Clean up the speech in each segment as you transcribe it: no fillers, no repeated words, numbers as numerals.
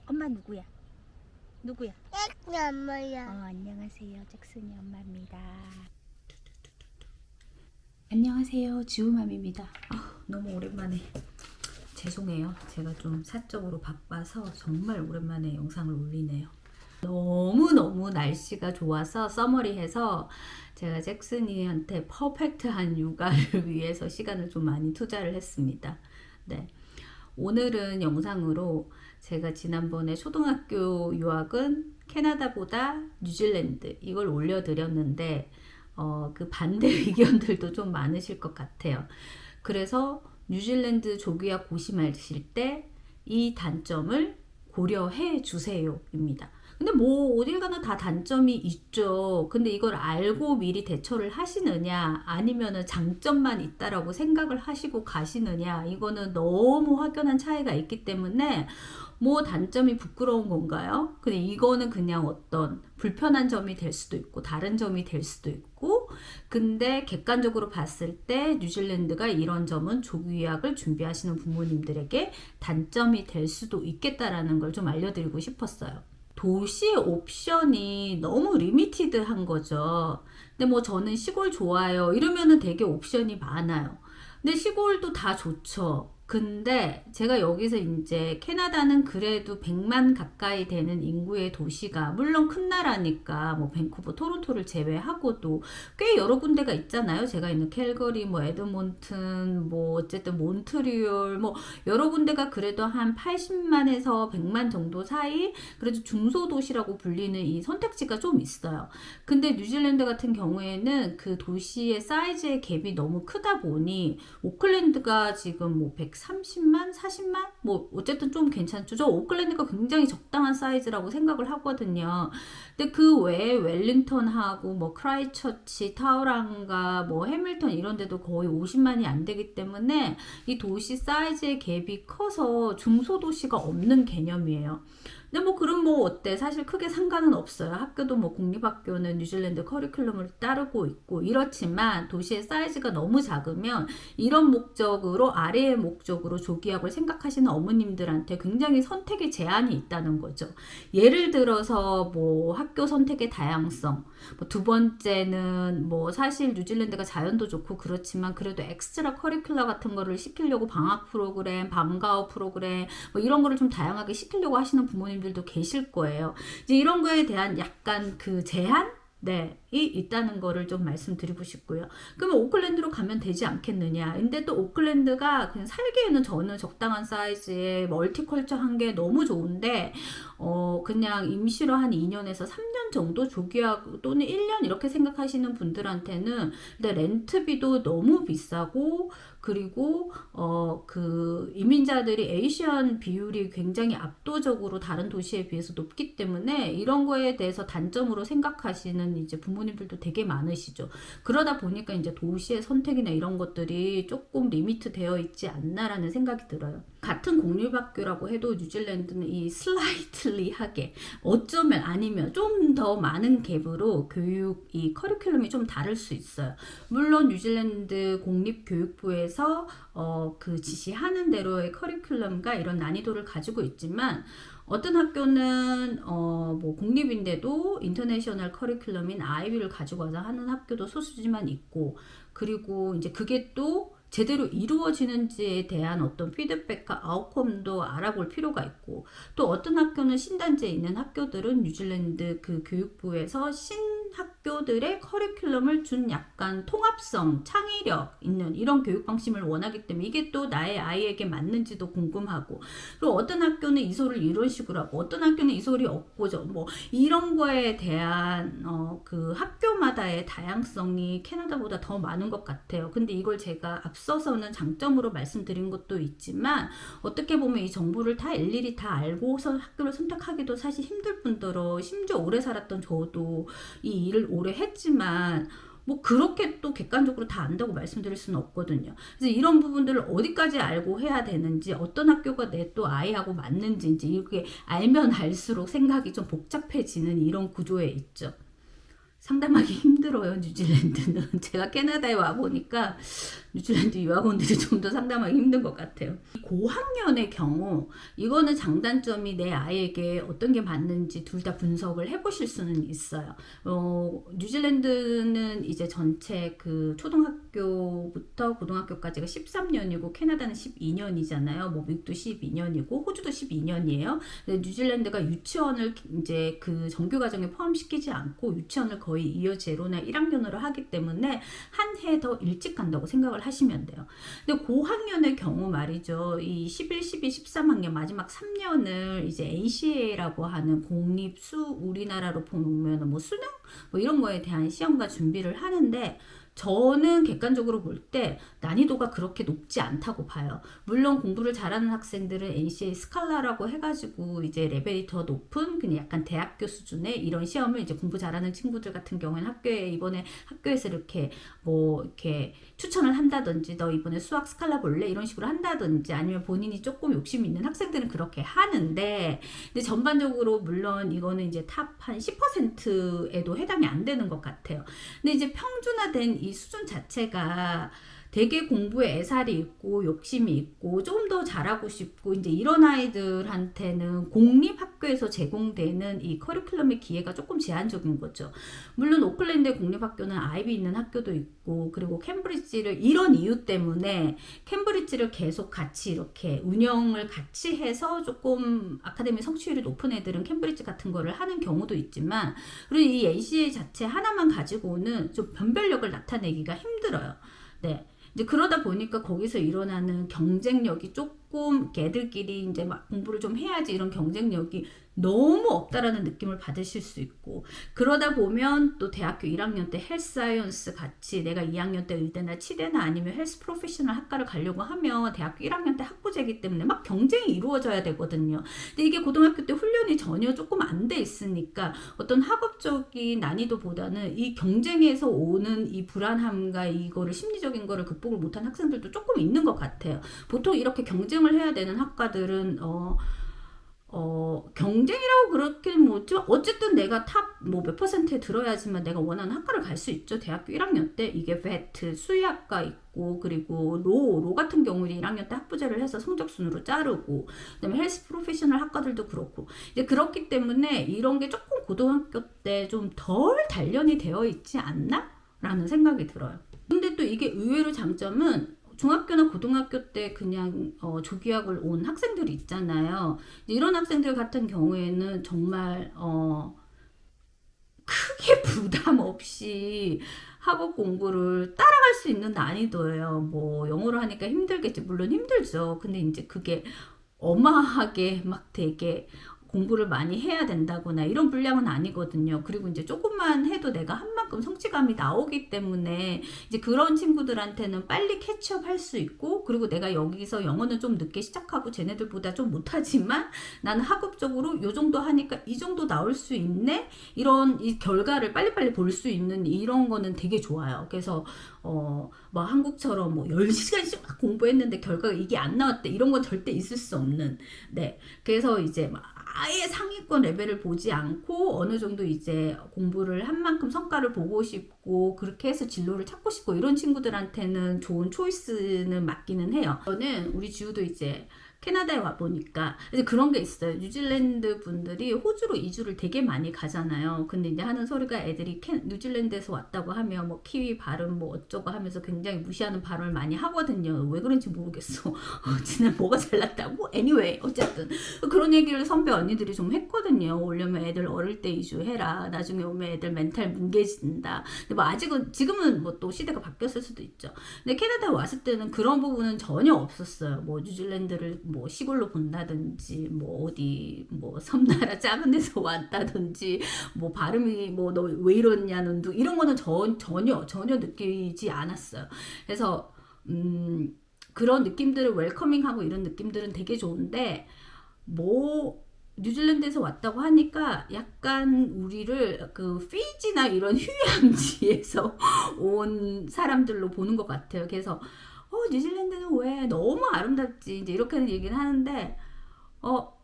엄마 누구야? 누구야? 엄마야. 안녕하세요. 잭슨이 엄마입니다. 안녕하세요. 지우맘입니다. 너무 오랜만에 죄송해요. 제가 좀 사적으로 바빠서 정말 오랜만에 영상을 올리네요. 너무너무 날씨가 좋아서 써머리해서 제가 잭슨이한테 퍼펙트한 육아를 위해서 시간을 좀 많이 투자를 했습니다. 네. 오늘은 영상으로 제가 지난번에 초등학교 유학은 캐나다보다 뉴질랜드 이걸 올려드렸는데 그 반대 의견들도 좀 많으실 것 같아요. 그래서 뉴질랜드 조기약 고심하실 때 이 단점을 고려해 주세요 입니다. 근데 뭐 어딜 가나 다 단점이 있죠. 근데 이걸 알고 미리 대처를 하시느냐 아니면은 장점만 있다라고 생각을 하시고 가시느냐 이거는 너무 확연한 차이가 있기 때문에 뭐 단점이 부끄러운 건가요? 근데 이거는 그냥 어떤 불편한 점이 될 수도 있고 다른 점이 될 수도 있고 근데 객관적으로 봤을 때 뉴질랜드가 이런 점은 조기 유학을 준비하시는 부모님들에게 단점이 될 수도 있겠다라는 걸 좀 알려드리고 싶었어요. 도시 옵션이 너무 리미티드한 거죠. 근데 뭐 저는 시골 좋아요 이러면은 되게 옵션이 많아요. 근데 시골도 다 좋죠. 근데 제가 여기서 이제 캐나다는 그래도 100만 가까이 되는 인구의 도시가 물론 큰 나라니까 뭐 밴쿠버, 토론토를 제외하고도 꽤 여러 군데가 있잖아요. 제가 있는 캘거리, 뭐 에드몬튼, 뭐 어쨌든 몬트리올, 뭐 여러 군데가 그래도 한 80만에서 100만 정도 사이 그래도 중소도시라고 불리는 이 선택지가 좀 있어요. 근데 뉴질랜드 같은 경우에는 그 도시의 사이즈의 갭이 너무 크다 보니 오클랜드가 지금 뭐 130만, 40만? 뭐 어쨌든 좀 괜찮죠. 저 오클랜드가 굉장히 적당한 사이즈라고 생각을 하거든요. 근데 그 외에 웰링턴하고 뭐 크라이처치, 타우랑가, 뭐 해밀턴 이런 데도 거의 50만이 안 되기 때문에 이 도시 사이즈의 갭이 커서 중소도시가 없는 개념이에요. 근데 뭐 그럼 뭐 어때? 사실 크게 상관은 없어요. 학교도 뭐 국립학교는 뉴질랜드 커리큘럼을 따르고 있고 이렇지만 도시의 사이즈가 너무 작으면 이런 목적으로 아래의 목적으로 조기학을 생각하시는 어머님들한테 굉장히 선택의 제한이 있다는 거죠. 예를 들어서 뭐 학교 선택의 다양성, 뭐두 번째는 뭐 사실 뉴질랜드가 자연도 좋고 그렇지만 그래도 엑스트라 커리큘러 같은 거를 시키려고 방학 프로그램, 방과후 프로그램 뭐 이런 거를 좀 다양하게 시키려고 하시는 부모님들도 계실 거예요. 이제 이런 거에 대한 약간 그 제한? 네, 이 있다는 거를 좀 말씀드리고 싶고요. 그러면 오클랜드로 가면 되지 않겠느냐. 근데 또 오클랜드가 그냥 살기에는 저는 적당한 사이즈의 멀티컬처한 게 너무 좋은데, 그냥 임시로 한 2년에서 3년 정도 조기학 또는 1년 이렇게 생각하시는 분들한테는 근데 렌트비도 너무 비싸고, 그리고 그 이민자들이 에이시안 비율이 굉장히 압도적으로 다른 도시에 비해서 높기 때문에 이런 거에 대해서 단점으로 생각하시는 이제 부모님들도 되게 많으시죠. 그러다 보니까 이제 도시의 선택이나 이런 것들이 조금 리미트 되어 있지 않나라는 생각이 들어요. 같은 공립학교라고 해도 뉴질랜드는 이 슬라이틀리하게 어쩌면 아니면 좀 더 많은 갭으로 교육 이 커리큘럼이 좀 다를 수 있어요. 물론 뉴질랜드 공립교육부에서 그 지시하는 대로의 커리큘럼과 이런 난이도를 가지고 있지만 어떤 학교는 뭐 공립인데도 인터내셔널 커리큘럼인 아이비를 가지고 와서 하는 학교도 소수지만 있고 그리고 이제 그게 또 제대로 이루어지는지에 대한 어떤 피드백과 아웃컴도 알아볼 필요가 있고 또 어떤 학교는 신단지에 있는 학교들은 뉴질랜드 그 교육부에서 학교들의 커리큘럼을 준 약간 통합성, 창의력 있는 이런 교육 방식을 원하기 때문에 이게 또 나의 아이에게 맞는지도 궁금하고 그리고 어떤 학교는 이소를 이런 식으로 하고 어떤 학교는 이소리 없고죠. 뭐 이런 거에 대한 그 학교마다의 다양성이 캐나다보다 더 많은 것 같아요. 근데 이걸 제가 앞서서는 장점으로 말씀드린 것도 있지만 어떻게 보면 이 정보를 다 일일이 다 알고서 학교를 선택하기도 사실 힘들 뿐더러 심지어 오래 살았던 저도 이 일을 오래 했지만 뭐 그렇게 또 객관적으로 다 안다고 말씀드릴 수는 없거든요. 그래서 이런 부분들을 어디까지 알고 해야 되는지 어떤 학교가 내 또 아이하고 맞는지 이렇게 알면 알수록 생각이 좀 복잡해지는 이런 구조에 있죠. 상담하기 힘들어요. 뉴질랜드는. 제가 캐나다에 와보니까 뉴질랜드 유학원들이 좀 더 상담하기 힘든 것 같아요. 고학년의 경우 이거는 장단점이 내 아이에게 어떤 게 맞는지 둘 다 분석을 해보실 수는 있어요. 뉴질랜드는 이제 전체 그 초등학교부터 고등학교까지가 13년이고 캐나다는 12년이잖아요. 뭐 미국도 12년이고 호주도 12년이에요. 뉴질랜드가 유치원을 이제 그 정규 과정에 포함시키지 않고 유치원을 거의 이어 제로나 1학년으로 하기 때문에 한 해 더 일찍 간다고 생각을 하시면 돼요. 근데 고학년의 경우 말이죠. 이 11, 12, 13학년 마지막 3년을 이제 NCA라고 하는 우리나라로 보면 뭐 수능 뭐 이런 거에 대한 시험과 준비를 하는데 저는 객관적으로 볼 때 난이도가 그렇게 높지 않다고 봐요. 물론 공부를 잘하는 학생들은 NCA 스칼라라고 해가지고 이제 레벨이 더 높은 그냥 약간 대학교 수준의 이런 시험을 이제 공부 잘하는 친구들 같은 경우에는 이번에 학교에서 이렇게 뭐 이렇게 추천을 한다든지 너 이번에 수학 스칼라 볼래? 이런 식으로 한다든지 아니면 본인이 조금 욕심 있는 학생들은 그렇게 하는데 근데 전반적으로 물론 이거는 이제 탑 한 10%에도 해당이 안 되는 것 같아요. 근데 이제 평준화된 이 수준 자체가 되게 공부에 애살이 있고 욕심이 있고 조금 더 잘하고 싶고 이제 이런 아이들한테는 공립학교에서 제공되는 이 커리큘럼의 기회가 조금 제한적인 거죠. 물론 오클랜드 공립학교는 아이비 있는 학교도 있고 그리고 캠브리지를 이런 이유 때문에 캠브리지를 계속 같이 이렇게 운영을 같이 해서 조금 아카데미 성취율이 높은 애들은 캠브리지 같은 거를 하는 경우도 있지만 그리고 이 NCA 자체 하나만 가지고는 좀 변별력을 나타내기가 힘들어요. 네. 이제 그러다 보니까 거기서 일어나는 경쟁력이 조금 걔들끼리 이제 막 공부를 좀 해야지 이런 경쟁력이 너무 없다라는 느낌을 받으실 수 있고 그러다 보면 또 대학교 1학년 때 헬스 사이언스 같이 내가 2학년 때 의대나 치대나 아니면 헬스 프로페셔널 학과를 가려고 하면 대학교 1학년 때 학부제이기 때문에 막 경쟁이 이루어져야 되거든요. 근데 이게 고등학교 때 훈련이 전혀 조금 안 돼 있으니까 어떤 학업적인 난이도보다는 이 경쟁에서 오는 이 불안함과 이거를 심리적인 거를 극복을 못한 학생들도 조금 있는 것 같아요. 보통 이렇게 경쟁을 해야 되는 학과들은 경쟁이라고 그렇게는 못지만 어쨌든 내가 탑 뭐 몇 퍼센트에 들어야지만 내가 원하는 학과를 갈 수 있죠. 대학교 1학년 때 이게 벳, 수의학과 있고 그리고 로 같은 경우는 1학년 때 학부제를 해서 성적 순으로 자르고 그다음에 헬스 프로페셔널 학과들도 그렇고 이제 그렇기 때문에 이런 게 조금 고등학교 때 좀 덜 단련이 되어 있지 않나? 라는 생각이 들어요. 근데 또 이게 의외로 장점은 중학교나 고등학교 때 그냥 조기학을 온 학생들이 있잖아요. 이런 학생들 같은 경우에는 정말 크게 부담 없이 학업 공부를 따라갈 수 있는 난이도예요. 뭐 영어로 하니까 힘들겠지. 물론 힘들죠. 근데 이제 그게 어마하게 막 되게 공부를 많이 해야 된다거나 이런 분량은 아니거든요. 그리고 이제 조금만 해도 내가 한 만큼 성취감이 나오기 때문에 이제 그런 친구들한테는 빨리 캐치업 할 수 있고 그리고 내가 여기서 영어는 좀 늦게 시작하고 쟤네들보다 좀 못하지만 나는 학업적으로 요 정도 하니까 이 정도 나올 수 있네? 이런 이 결과를 빨리빨리 볼 수 있는 이런 거는 되게 좋아요. 그래서 뭐 한국처럼 뭐 10시간씩 막 공부했는데 결과가 이게 안 나왔대 이런 건 절대 있을 수 없는 네. 그래서 이제 막 아예 상위권 레벨을 보지 않고 어느 정도 이제 공부를 한 만큼 성과를 보고 싶고 그렇게 해서 진로를 찾고 싶고 이런 친구들한테는 좋은 초이스는 맞기는 해요. 저는 우리 지우도 이제 캐나다에 와 보니까 이제 그런 게 있어요. 뉴질랜드 분들이 호주로 이주를 되게 많이 가잖아요. 근데 이제 하는 소리가 애들이 뉴질랜드에서 왔다고 하면 뭐 키위 발음 뭐 어쩌고 하면서 굉장히 무시하는 발음을 많이 하거든요. 왜 그런지 모르겠어. 지난 뭐가 잘났다고? Anyway 어쨌든 그런 얘기를 선배 언니들이 좀 했거든요. 오려면 애들 어릴 때 이주해라. 나중에 오면 애들 멘탈 뭉개진다. 근데 뭐 아직은 지금은 뭐 또 시대가 바뀌었을 수도 있죠. 근데 캐나다에 왔을 때는 그런 부분은 전혀 없었어요. 뭐 뉴질랜드를 뭐 시골로 본다든지 뭐 어디 뭐 섬나라 작은 데서 왔다든지 뭐 발음이 뭐 너 왜 이러냐는 이런 거는 전혀 느끼지 않았어요. 그래서 그런 느낌들을 웰커밍하고 이런 느낌들은 되게 좋은데 뭐 뉴질랜드에서 왔다고 하니까 약간 우리를 그 피지나 이런 휴양지에서 온 사람들로 보는 것 같아요. 그래서 뉴질랜드는 왜 너무 아름답지 이제 이렇게는 얘기를 하는데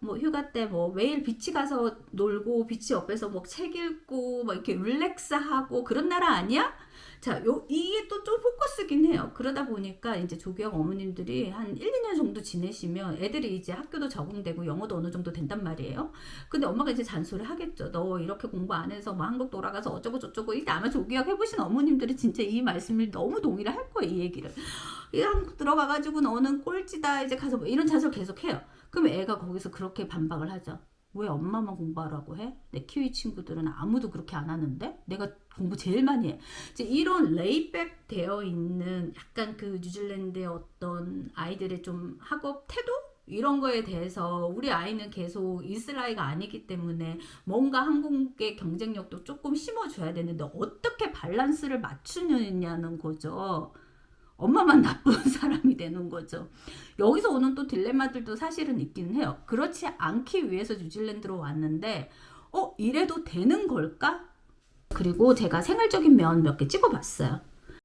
뭐 휴가 때 뭐 매일 비치 가서 놀고 비치 옆에서 뭐 책 읽고 막 이렇게 릴렉스하고 그런 나라 아니야? 자, 이게 또 좀 포커스긴 해요. 그러다 보니까 이제 조기학 어머님들이 한 1, 2년 정도 지내시면 애들이 이제 학교도 적응되고 영어도 어느 정도 된단 말이에요. 근데 엄마가 이제 잔소리 하겠죠. 너 이렇게 공부 안 해서 뭐 한국 돌아가서 어쩌고 저쩌고. 이게 아마 조기학 해보신 어머님들이 진짜 이 말씀을 너무 동의를 할 거예요. 이 얘기를. 한국 들어가가지고 너는 꼴찌다. 이제 가서 뭐 이런 잔소리 계속 해요. 그럼 애가 거기서 그렇게 반박을 하죠. 왜 엄마만 공부하라고 해? 내 키위 친구들은 아무도 그렇게 안 하는데? 내가 공부 제일 많이 해. 이제 이런 레이백 되어 있는 약간 그 뉴질랜드의 어떤 아이들의 좀 학업 태도? 이런 거에 대해서 우리 아이는 계속 있을 아이가 아니기 때문에 뭔가 한국의 경쟁력도 조금 심어줘야 되는데 어떻게 밸런스를 맞추느냐는 거죠. 엄마만 나쁜 사람이 되는 거죠. 여기서 오는 또 딜레마들도 사실은 있긴 해요. 그렇지 않기 위해서 뉴질랜드로 왔는데 이래도 되는 걸까? 그리고 제가 생활적인 면 몇 개 찍어봤어요.